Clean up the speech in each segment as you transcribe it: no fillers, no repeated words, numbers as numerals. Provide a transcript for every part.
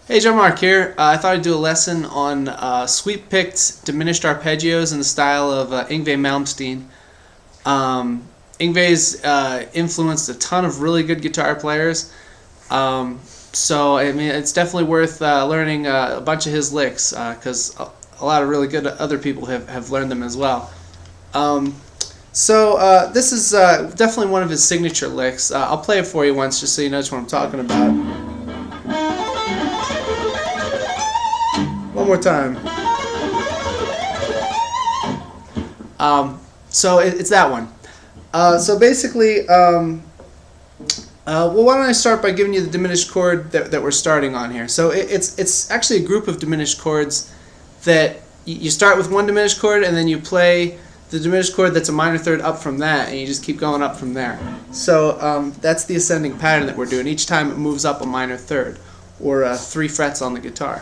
Hey, Gianmarc here. I thought I'd do a lesson on sweep-picked diminished arpeggios in the style of Yngwie Malmsteen. Yngwie's influenced a ton of really good guitar players, so I mean it's definitely worth learning a bunch of his licks because a lot of really good other people have learned them as well. This is definitely one of his signature licks. I'll play it for you once just so you know what I'm talking about. One more time. It's that one. So basically, well, why don't I start by giving you the diminished chord that we're starting on here. So it's actually a group of diminished chords that you start with one diminished chord and then you play the diminished chord that's a minor third up from that, and you just keep going up from there. So that's the ascending pattern that we're doing. Each time it moves up a minor third, or 3 frets on the guitar.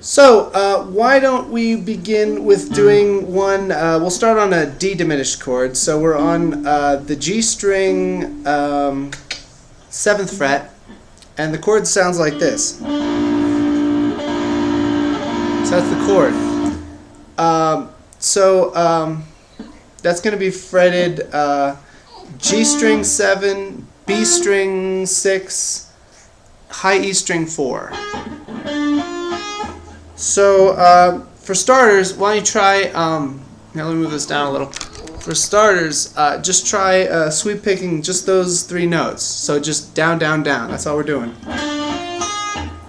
So why don't we begin with doing one, we'll start on a D diminished chord. So we're on the G string 7th fret, and the chord sounds like this. So that's the chord. That's going to be fretted G string 7, B string 6, high E string 4. So for starters, why don't you try, now let me move this down a little. For starters, just try sweep picking just those 3 notes. So just down, down, down. That's all we're doing.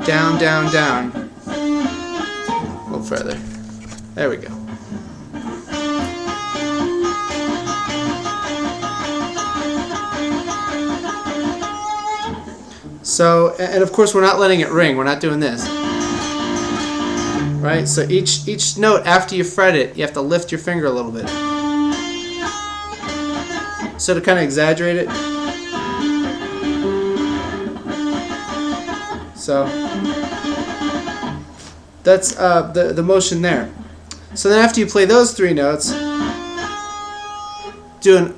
Down, down, down. A little further. There we go. So, and of course we're not letting it ring. We're not doing this. Right, so each note after you fret it, you have to lift your finger a little bit. So to kind of exaggerate it. So that's the motion there. So then after you play those 3 notes, do an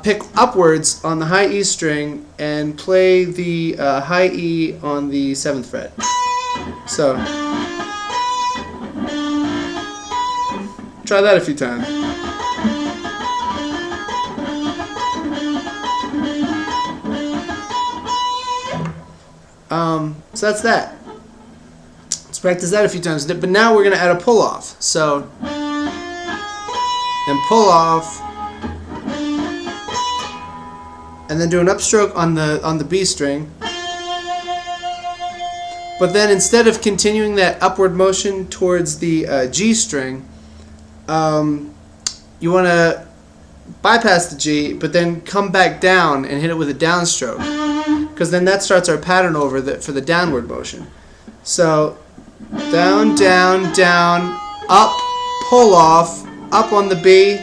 pick upwards on the high E string and play the high E on the 7th fret. So try that a few times. So that's that. Let's practice that a few times. But now we're going to add a pull off. So, and pull off, and then do an upstroke on the B string. But then instead of continuing that upward motion towards the G string, you want to bypass the G, but then come back down and hit it with a downstroke, because then that starts our pattern over for the downward motion. So down, down, down, up, pull off, up on the B,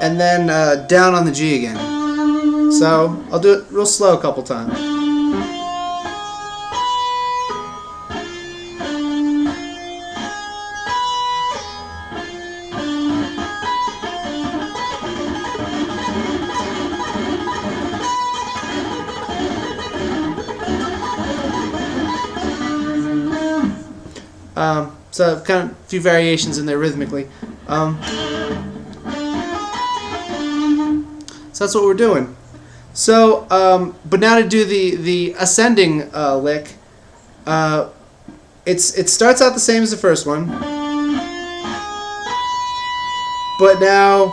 and then down on the G again. So I'll do it real slow a couple times. So kind of a few variations in there rhythmically. So that's what we're doing. So, but now to do the ascending lick, it starts out the same as the first one, but now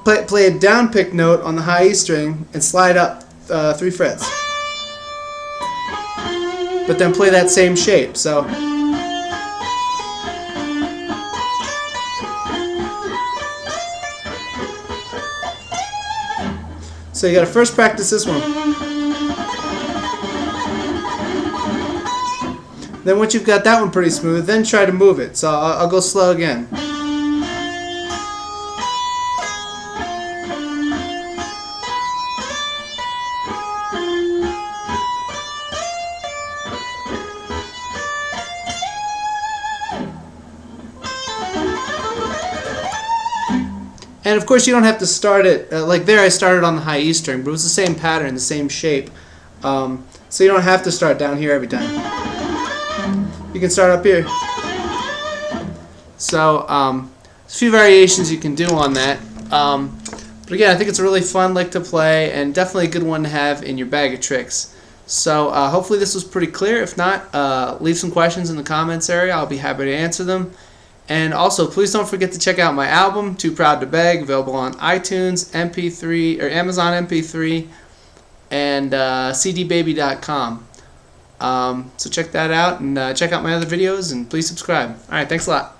play a down pick note on the high E string and slide up 3 frets. But then play that same shape. So. So you got to first practice this one. Then once you've got that one pretty smooth, then try to move it. So I'll go slow again. And of course you don't have to start it, like there I started on the high E string, but it was the same pattern, the same shape. So you don't have to start down here every time. You can start up here. So there's a few variations you can do on that. But again, I think it's a really fun lick to play and definitely a good one to have in your bag of tricks. So hopefully this was pretty clear. If not, leave some questions in the comments area. I'll be happy to answer them. And also, please don't forget to check out my album, Too Proud to Beg, available on iTunes, MP3, or Amazon MP3, and cdbaby.com. So check that out, and check out my other videos, and please subscribe. All right, thanks a lot.